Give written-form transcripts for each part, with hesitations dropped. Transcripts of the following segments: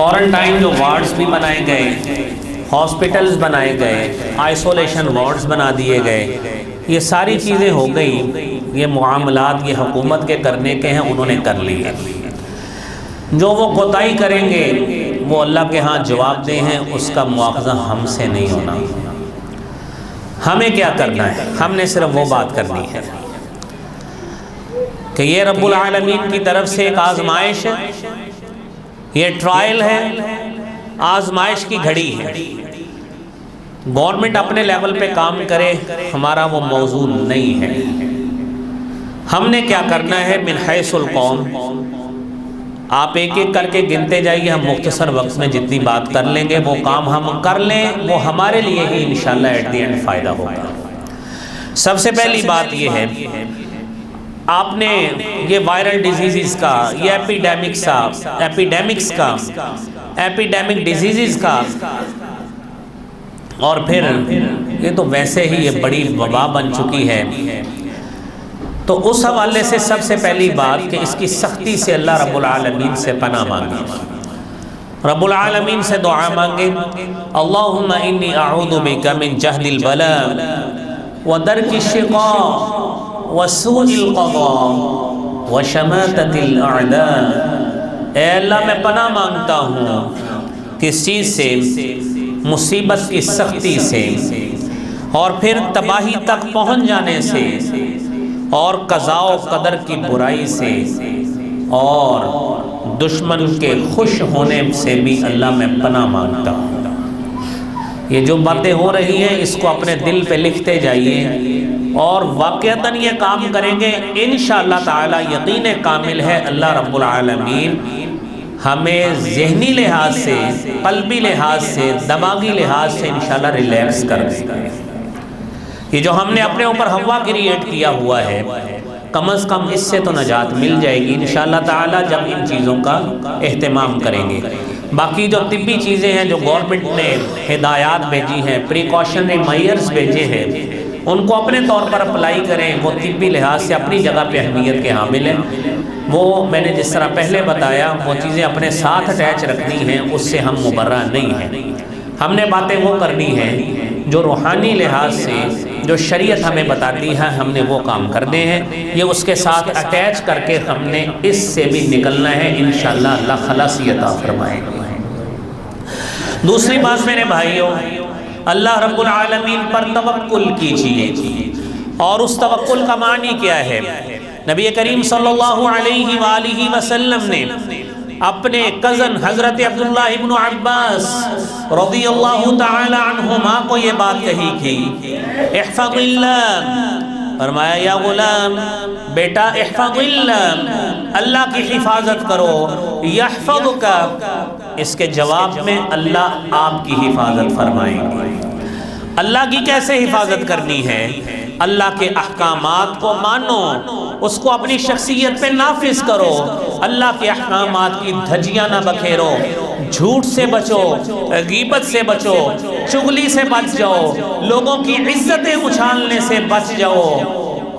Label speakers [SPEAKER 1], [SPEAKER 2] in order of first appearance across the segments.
[SPEAKER 1] Quarantine جو wards بھی بنائے گئے، ہاسپٹلز بنائے گئے، آئسولیشن وارڈز بنا دیے گئے، یہ ساری چیزیں ہو گئی، یہ معاملات یہ حکومت کے کرنے کے ہیں، انہوں نے کر لیے۔ جو وہ کوتاہی کریں گے وہ اللہ کے ہاں جواب دہ ہیں، اس کا مواخذہ ہم سے نہیں ہونا۔ ہمیں کیا کرنا ہے؟ ہم نے صرف وہ بات کرنی ہے کہ یہ رب العالمین کی طرف سے ایک آزمائش ہے، یہ ٹرائل ہے، آزمائش کی گھڑی ہے۔ گورنمنٹ اپنے لیول پہ کام کرے، ہمارا وہ موضوع نہیں ہے۔ ہم نے کیا کرنا ہے؟ من حیث القوم، آپ ایک ایک کر کے گنتے جائیے، ہم مختصر وقت میں جتنی بات کر لیں گے وہ کام ہم کر لیں، وہ ہمارے لیے ہی انشاءاللہ ایٹ دی اینڈ فائدہ ہوگا۔ سب سے پہلی بات یہ ہے، آپ نے یہ وائرل ڈیزیزز کا، یہ ایپیڈیمک ڈیزیزز کا، اور پھر یہ تو ویسے ہی یہ بڑی وبا بن چکی ہے، تو اس حوالے سے سب سے پہلی بات کہ اس کی سختی سے اللہ رب العالمین سے پناہ مانگے، رب العالمین سے دعا مانگے، اللہم انی اعوذ بک من جہد البلاء ودرک الشقاء وسوء القضاء وشماتۃ الاعداء۔ اے اللہ میں پناہ مانگتا ہوں کس چیز سے؟ مصیبت کی سختی سے، اور پھر تباہی تک پہنچ جانے سے، اور قضاء و قدر کی برائی سے، اور دشمن کے خوش ہونے سے بھی اللہ میں پناہ مانگتا ہوں۔ یہ جو باتیں ہو رہی ہیں اس کو اپنے دل پہ لکھتے جائیے، اور واقعتاً یہ کام کریں گے انشاءاللہ تعالی، یقین کامل ہے اللہ رب العالمین ہمیں ذہنی لحاظ سے، قلبی لحاظ سے، دماغی لحاظ سے انشاءاللہ ریلیکس کر دے گا۔ یہ جو ہم نے اپنے اوپر ہوا کریٹ کیا ہوا ہے، کم از کم اس سے تو نجات مل جائے گی انشاءاللہ تعالی جب ان چیزوں کا اہتمام کریں گے۔ باقی جو طبی چیزیں ہیں جو گورنمنٹ نے ہدایات بھیجی ہیں، پریکاشنری میئرز بھیجے ہیں، ان کو اپنے طور پر اپلائی کریں، وہ طبی لحاظ سے اپنی جگہ پہ اہمیت کے حامل ہیں۔ وہ میں نے جس طرح پہلے بتایا، وہ چیزیں اپنے ساتھ اٹیچ رکھنی ہیں، اس سے ہم مبرہ نہیں ہیں۔ ہم نے باتیں وہ کرنی ہیں جو روحانی لحاظ سے، جو شریعت ہمیں بتاتی ہے، ہم نے وہ کام کرنے ہیں، یہ اس کے ساتھ اٹیچ کر کے ہم نے اس سے بھی نکلنا ہے، انشاءاللہ اللہ خلاصی عطا فرمائے گا۔ دوسری بات میرے بھائیوں، اللہ رب العالمین پر توکل کیجیے، اور اس توکل کا معنی کیا ہے؟ نبی کریم صلی اللہ علیہ وآلہ وسلم نے اپنے کزن حضرت عبداللہ ابن عباس رضی اللہ تعالی عنہما کو یہ بات کہی تھی، احفظ اللہ، فرمایا یا غلام، بیٹا احفظ اللہ، اللہ کی حفاظت کرو، یحفظک، اس کے جواب میں اللہ آپ کی حفاظت فرمائیں گے۔ اللہ کی کیسے حفاظت کرنی ہے؟ اللہ کے احکامات کو مانو، اس کو اپنی شخصیت پہ نافذ کرو، اللہ کے احکامات کی دھجیاں نہ بکھیرو، جھوٹ سے بچو، غیبت سے بچو، چغلی سے بچ جاؤ، لوگوں کی عزتیں اچھالنے سے بچ جاؤ،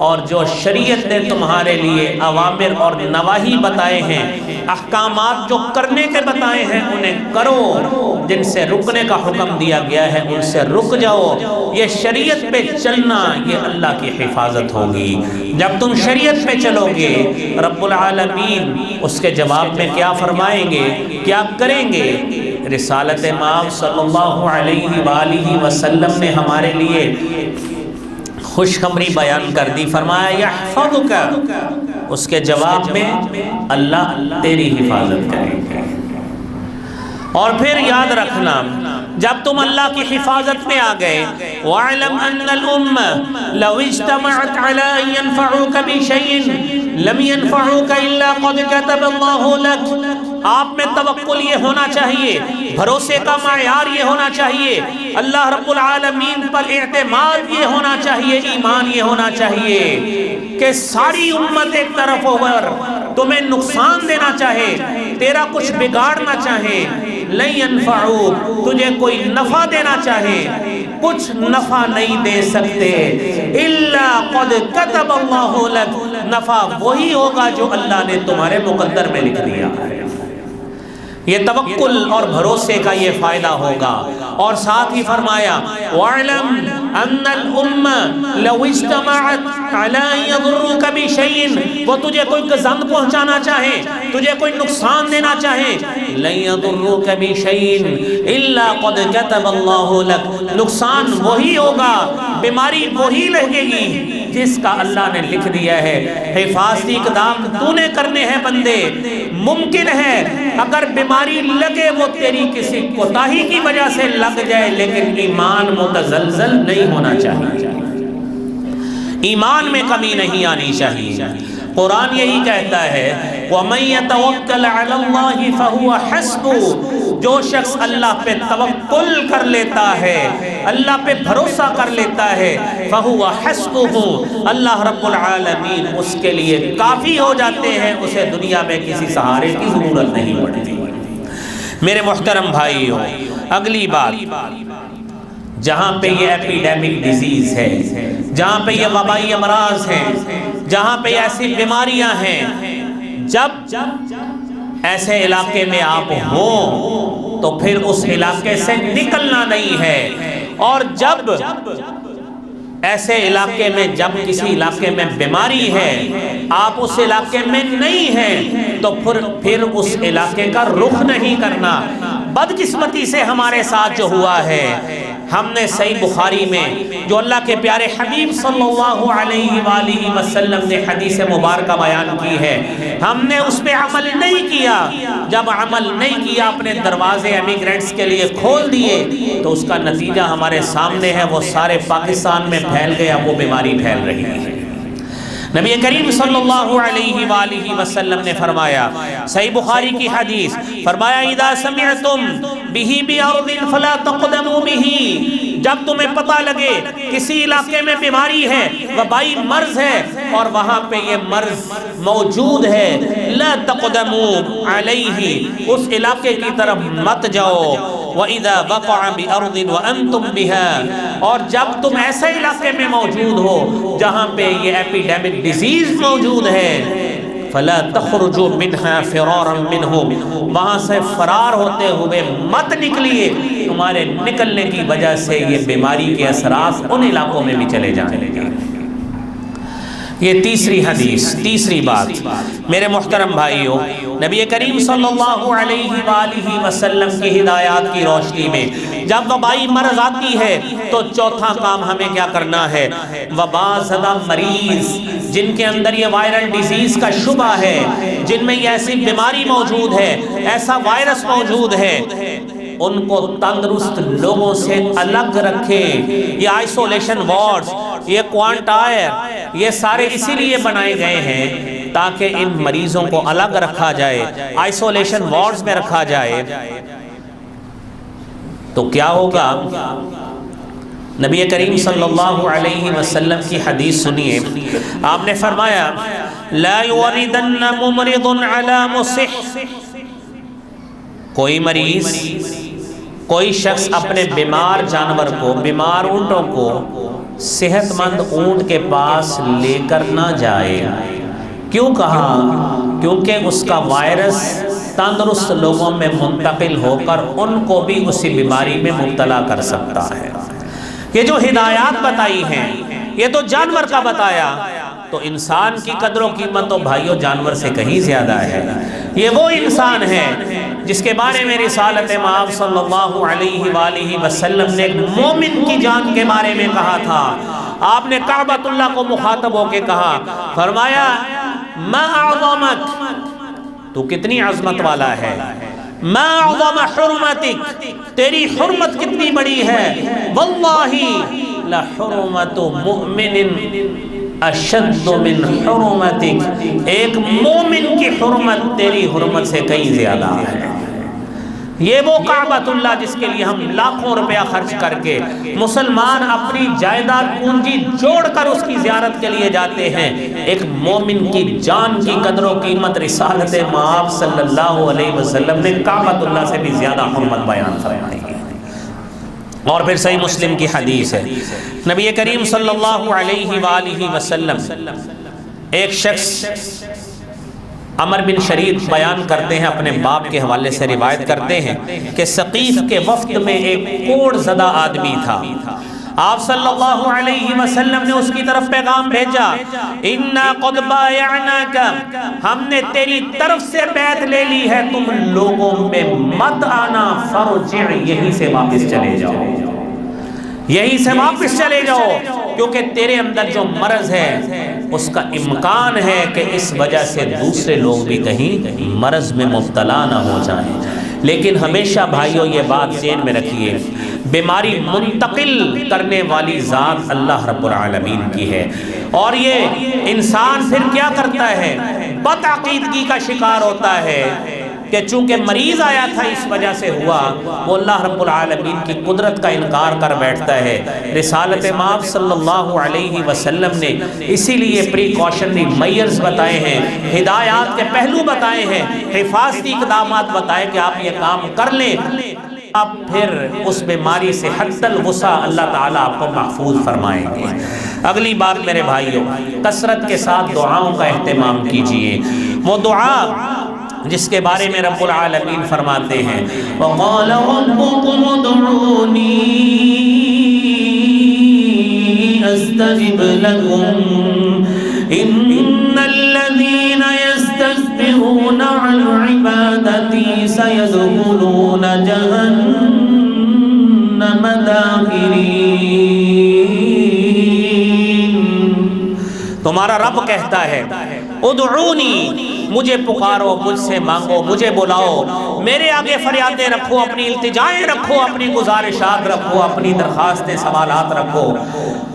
[SPEAKER 1] اور جو شریعت نے تمہارے لیے اوامر اور نواہی بتائے ہیں، احکامات جو کرنے کے بتائے ہیں انہیں کرو، جن سے رکنے کا حکم دیا گیا ہے ان سے رک جاؤ۔ یہ شریعت پہ چلنا، یہ اللہ کی حفاظت ہوگی۔ جب تم شریعت پہ چلو گے، رب العالمین اس کے جواب میں کیا فرمائیں گے، کیا کریں گے؟ رسالت مآب صلی اللہ علیہ وآلہ وسلم نے ہمارے لیے خوشخبری بیان کر دی، فرمایا یحفظک، اس کے جواب میں اللہ تیری حفاظت کریں گے۔ اور پھر یاد رکھنا، جب تم اللہ کی حفاظت میں آ گئے، وَاعْلَمْ أَنَّ الْأُمَّةَ لَوْ اجْتَمَعَتْ عَلَىٰ أَن يَنفَعُوكَ بِشَيْءٍ لَمْ يَنفَعُوكَ إِلَّا قَدْ كَتَبَ اللَّهُ لَكَ۔ آپ میں توکل یہ ہونا چاہیے، بھروسے کا معیار یہ ہونا چاہیے، اللہ رب العالمین پر اعتماد یہ ہونا چاہیے، ایمان یہ ہونا چاہیے کہ ساری امت ایک طرف ہو کر تمہیں نقصان دینا چاہے، تیرا کچھ بگاڑنا چاہے، لن ينفعوک، تجھے کوئی نفع دینا چاہے، کچھ نفع نہیں دے سکتے، الا قد كتب اللہ لک، نفع وہی ہوگا جو اللہ نے تمہارے مقدر میں لکھ دیا ہے۔ یہ توکل اور بھروسے کا یہ فائدہ ہوگا۔ اور ساتھ ہی فرمایا وَاعْلَمْ أَنَّ الْأُمَّةَ لَوْ اجْتَمَعَتْ عَلَىٰ أَن يَضُرُّوكَ بِشَيْءٍ، وہ تجھے کوئی گزند پہنچانا چاہے، تجھے کوئی نقصان دینا چاہے، لَن يَضُرُّوكَ بِشَيْءٍ إِلَّا قَدْ كَتَبَ اللَّهُ لَكَ، نقصان وہی ہوگا، بیماری وہی لگے گی جس کا اللہ نے لکھ دیا ہے۔ حفاظتی اقدام تو نے کرنے ہیں بندے، ممکن ہے اگر بیماری لگے وہ تیری کسی کوتاہی کی وجہ سے لگ جائے، لیکن ایمان متزلزل نہیں ہونا چاہیے، ایمان میں کمی نہیں آنی چاہیے۔ قرآن یہی کہتا ہے وَمَن يَتَوَكَّلْ عَلَى اللَّهِ فَهُوَ حَسْبُهُ، جو شخص اللہ پہ توکل کر لیتا ہے، اللہ پہ بھروسہ کر لیتا ہے، فَهُوَ حَسْبُهُ، اللہ رب العالمین اس کے لیے کافی ہو جاتے ہیں، اسے دنیا میں کسی سہارے کی ضرورت نہیں پڑتی۔ میرے محترم بھائیو، اگلی بات، جہاں پہ یہ ایپیڈیمک ڈیزیز ہے، جہاں پہ یہ وبائی امراض ہیں، جہاں پہ ایسی بیماریاں ہیں، جب ایسے علاقے میں آپ ہوں تو پھر اس علاقے سے نکلنا نہیں ہے، اور جب ایسے علاقے میں، جب کسی علاقے میں بیماری ہے، آپ اس علاقے میں نہیں ہیں تو پھر اس علاقے کا رخ نہیں کرنا۔ بدقسمتی سے ہمارے ساتھ جو ہوا ہے، ہم نے صحیح بخاری میں جو اللہ کے پیارے حبیب صلی اللہ علیہ وآلہ وسلم نے حدیث مبارکہ بیان کی ہے، ہم نے اس پہ عمل نہیں کیا۔ جب عمل نہیں کیا، اپنے دروازے امیگرینٹس کے لیے کھول دیے، تو اس کا نتیجہ ہمارے سامنے ہے، وہ سارے پاکستان میں پھیل گیا، وہ بیماری پھیل رہی ہے۔ نبی کریم صلی اللہ علیہ وآلہ وسلم نے فرمایا، صحیح بخاری کی حدیث، فرمایا اذا سمعتم به بأرض فلا تقدموا به، جب تمہیں پتہ لگے کسی علاقے میں بیماری ہے، وبائی مرض ہے، اور وہاں پہ یہ مرض موجود ہے، لا تقدموا علیہ، اس علاقے کی طرف مت جاؤ۔ وَإِذَا وَقَعَ بِأَرْضٍ وَأَنْتُمْ بِهَا، اور جب تم ایسے علاقے میں موجود ہو جہاں پہ یہ ایپیڈیمک ڈیزیز موجود ہے، فَلَا تَخْرُجُوا مِنْهَا فِرَارًا مِنْهُ، وہاں سے فرار ہوتے ہوئے مت نکلیے، تمہارے نکلنے کی وجہ سے یہ بیماری کے اثرات ان علاقوں میں بھی چلے جائیں گے۔ یہ تیسری حدیث، تیسری بات، میرے محترم بھائیوں، نبی کریم صلی اللہ علیہ وآلہ وسلم کی ہدایات کی روشنی میں جب وبائی مرض آتی ہے تو چوتھا کام ہمیں کیا کرنا ہے؟ وبا زدہ مریض جن کے اندر یہ وائرل ڈیزیز کا شبہ ہے، جن میں یہ ایسی بیماری موجود ہے، ایسا وائرس موجود ہے، ان کو تندرست لوگوں سے الگ رکھیں۔ یہ آئسولیشن وارڈز، یہ کوانٹائر، یہ سارے اسی لیے بنائے گئے ہیں تاکہ ان مریضوں کو الگ رکھا جائے، آئسولیشن وارڈز میں رکھا جائے۔ تو کیا ہوگا؟ نبی کریم صلی اللہ علیہ وسلم کی حدیث سنیے، آپ نے فرمایا لا یوردن ممرض علی مصح، کوئی مریض، کوئی شخص اپنے بیمار جانور کو، بیمار اونٹوں کو صحت مند اونٹ کے پاس لے کر نہ جائے۔ کیوں کہا؟ کیونکہ اس کا وائرس تندرست لوگوں میں منتقل ہو کر ان کو بھی اسی بیماری میں مبتلا کر سکتا ہے۔ یہ جو ہدایات بتائی ہیں، یہ تو جانور کا بتایا، تو انسان کی قدر و قیمت تو بھائیوں جانور سے کہیں زیادہ ہے۔ یہ وہ انسان ہے جس کے بارے میں رسالت مآب صلی اللہ علیہ وآلہ وسلم نے ایک مومن کی جان کے بارے میں کہا تھا۔ آپ نے کعبۃ اللہ کو مخاطب ہو کے کہا، فرمایا ما اعظمک، تو کتنی عظمت والا ہے، ما اعظم حرمتک، تیری حرمت کتنی بڑی ہے، واللہ لحرمت مؤمن اشد من حرمتک، ایک مومن کی حرمت تیری حرمت سے کئی زیادہ ہے۔ یہ وہ کعبۃ اللہ جس کے لیے ہم لاکھوں روپیہ خرچ کر کے، مسلمان اپنی جائیداد پونجی جوڑ کر اس کی زیارت کے لیے جاتے ہیں۔ ایک مومن کی جان کی قدر و قیمت رسالت مآب صلی اللہ علیہ وسلم نے کعبۃ اللہ سے بھی زیادہ حرمت بیان فرمائی ہے۔ اور پھر صحیح مسلم کی حدیث ہے، نبی کریم صلی اللہ علیہ وآلہ وسلم، ایک شخص عمر بن شریف بیان کرتے ہیں، اپنے باپ کے حوالے سے روایت کرتے ہیں کہ ثقیف کے وفد میں ایک کوڑ زدہ آدمی تھا۔ آپ صلی اللہ علیہ وسلم نے اس کی طرف پیغام بھیجا، اِنَّا قَدْ بَایَعْنَاكَ، ہم نے تیری طرف سے بیعت لے لی ہے، تم لوگوں میں مت آنا، فَرْجِعْ، یہیں سے واپس چلے جاؤ، یہیں سے واپس چلے جاؤ، کیونکہ تیرے اندر جو مرض ہے اس کا امکان ہے کہ اس وجہ سے دوسرے لوگ بھی کہیں مرض میں مبتلا نہ ہو جائیں۔ لیکن ہمیشہ بھائیوں یہ بات ذہن میں رکھیے، بیماری منتقل کرنے والی ذات اللہ رب العالمین کی ہے، اور یہ انسان پھر کیا کرتا ہے، بدعقیدگی کا شکار ہوتا ہے کہ چونکہ مریض آیا تھا اس وجہ سے ہوا، وہ اللہ رب العالمین کی قدرت کا انکار کر بیٹھتا ہے۔ رسالت مآب صلی اللہ علیہ وسلم نے اسی لیے پریکاشنری میئرز بتائے ہیں، ہدایات کے پہلو بتائے ہیں، حفاظتی اقدامات بتائے کہ آپ یہ کام کر لیں، اب پھر اس بیماری سے حتی الوسع اللہ تعالیٰ آپ کو محفوظ فرمائیں گے۔ اگلی بات میرے بھائیوں، کثرت کے ساتھ دعاؤں کا اہتمام کیجئے۔ وہ دعا جس کے بارے میں رب العالمین فرماتے ہیں، وَقَالَ رَبُّكُمُ ادْعُونِي أَسْتَجِبْ لَكُمْ إِنَّ الَّذِينَ يَسْتَكْبِرُونَ عَنْ عِبَادَتِي سَيَدْخُلُونَ جَهَنَّمَ دَاخِرِينَ۔ تمہارا رب کہتا ہے، ادعونی، مجھے پکارو، مجھ سے مانگو، مجھے بلاؤ، میرے آگے فریادیں رکھو، اپنی التجائیں رکھو، اپنی گزارشات رکھو، اپنی درخواستیں سوالات رکھو۔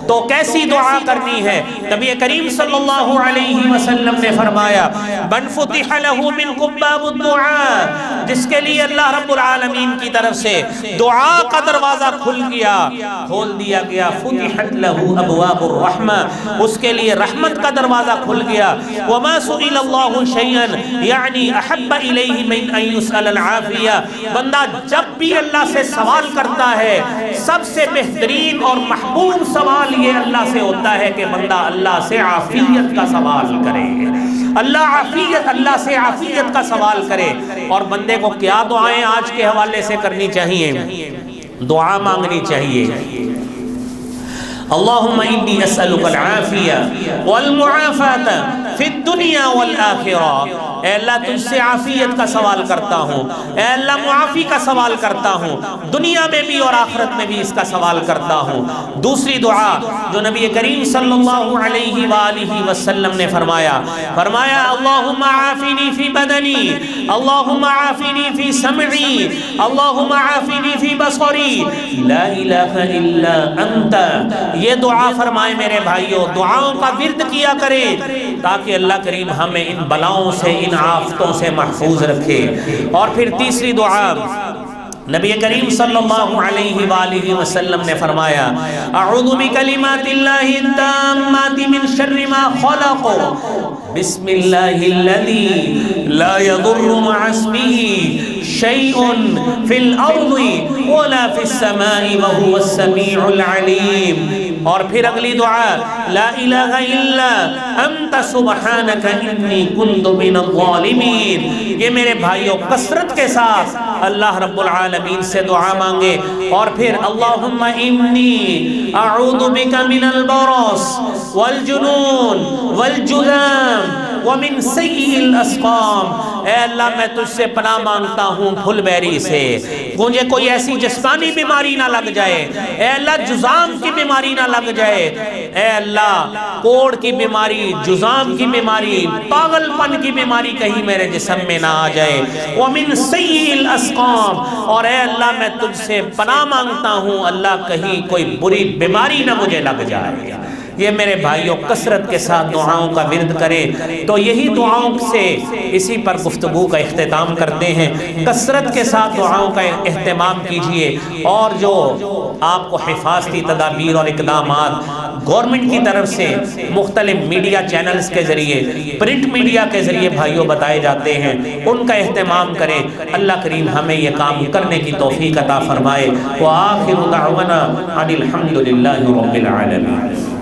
[SPEAKER 1] تو کیسی دعا کرنی ہے؟ نبی کریم صلی اللہ علیہ وسلم نے فرمایا، من فتح له منکم باب الدعاء، جس کے لیے اللہ رب العالمین کی طرف سے دعا کا دروازہ کھل گیا، کھول دیا گیا، فتحت له ابواب الرحمہ، اس کے لیے رحمت کا دروازہ کھل گیا۔ وما سئل اللہ شیئا یعنی احب الیہ من ان یسأل العافیہ، بندہ جب بھی اللہ سے سوال کرتا ہے، سب سے بہترین اور محبوب سوال یہ اللہ سے ہوتا ہے کہ بندہ اللہ سے عافیت کا سوال کرے، اللہ سے عافیت کا سوال کرے۔ اور بندے کو کیا دعائیں آج کے حوالے سے کرنی چاہیے؟ دعا مانگنی چاہیے، اللہم انی اسألک العافیہ والمعافات فی الدنیا والآخرہ، اے اللہ تجھ سے عافیت کا سوال کرتا ہوں، اے اللہ معافی کا سوال کرتا ہوں، دنیا میں بھی اور آخرت میں بھی اس کا سوال کرتا ہوں۔ دوسری دعا جو نبی کریم صلی اللہ علیہ وآلہ وسلم نے فرمایا، اللہم عافینی فی بدنی، اللہم عافینی فی سمعی، اللہم عافینی فی بصری، لا الہ الا انت۔ یہ دعا فرمائے میرے بھائیوں، دعاؤں کا ورد کیا کریں تاکہ اللہ کریم ہمیں ان بلاؤں سے، ان آفتوں سے محفوظ رکھے۔ اور پھر تیسری دعا نبی کریم صلی اللہ علیہ وآلہ وسلم نے فرمایا، اعوذ بکلمات اللہ التامات من شر ما خلق، بسم اللہ الذی لا یضر مع اسمہ شیء فی الارض ولا فی السماء وهو السمیع العلیم۔ اور پھر اگلی دعا، لا الہ الا انت سبحانک انی کنت من الظالمین۔ یہ میرے بھائیوں کثرت کے ساتھ اللہ رب العالمین سے دعا مانگے۔ اور پھر اللہم انی اعوذ بک من البرص والجنون والجذام ومن سیئ الاسقام، اے اللہ میں تجھ سے پناہ مانگتا ہوں پھل بیری سے، مجھے کوئی ایسی جسمانی بیماری نہ لگ جائے، اے اللہ جزام کی بیماری نہ لگ جائے، اے اللہ کوڑ کی بیماری، جزام کی بیماری، پاگل پن کی بیماری کہیں میرے جسم میں نہ آ جائے، ومن سیئ الاسقام، اور اے اللہ میں تجھ سے پناہ مانگتا ہوں اللہ کہیں کوئی بری بیماری نہ مجھے لگ جائے۔ یہ میرے بھائیوں کثرت کے ساتھ دعاؤں کا ورد کریں۔ تو یہی دعاؤں سے اسی پر گفتگو کا اختتام کرتے ہیں، کثرت کے ساتھ دعاؤں کا اہتمام کیجئے، اور جو آپ کو حفاظتی تدابیر اور اقدامات گورنمنٹ کی طرف سے مختلف میڈیا چینلز کے ذریعے، پرنٹ میڈیا کے ذریعے بھائیوں بتائے جاتے ہیں، ان کا اہتمام کریں۔ اللہ کریم ہمیں یہ کام کرنے کی توفیق عطا فرمائے۔ وآخر دعوانا ان الحمد للہ رب العالمین۔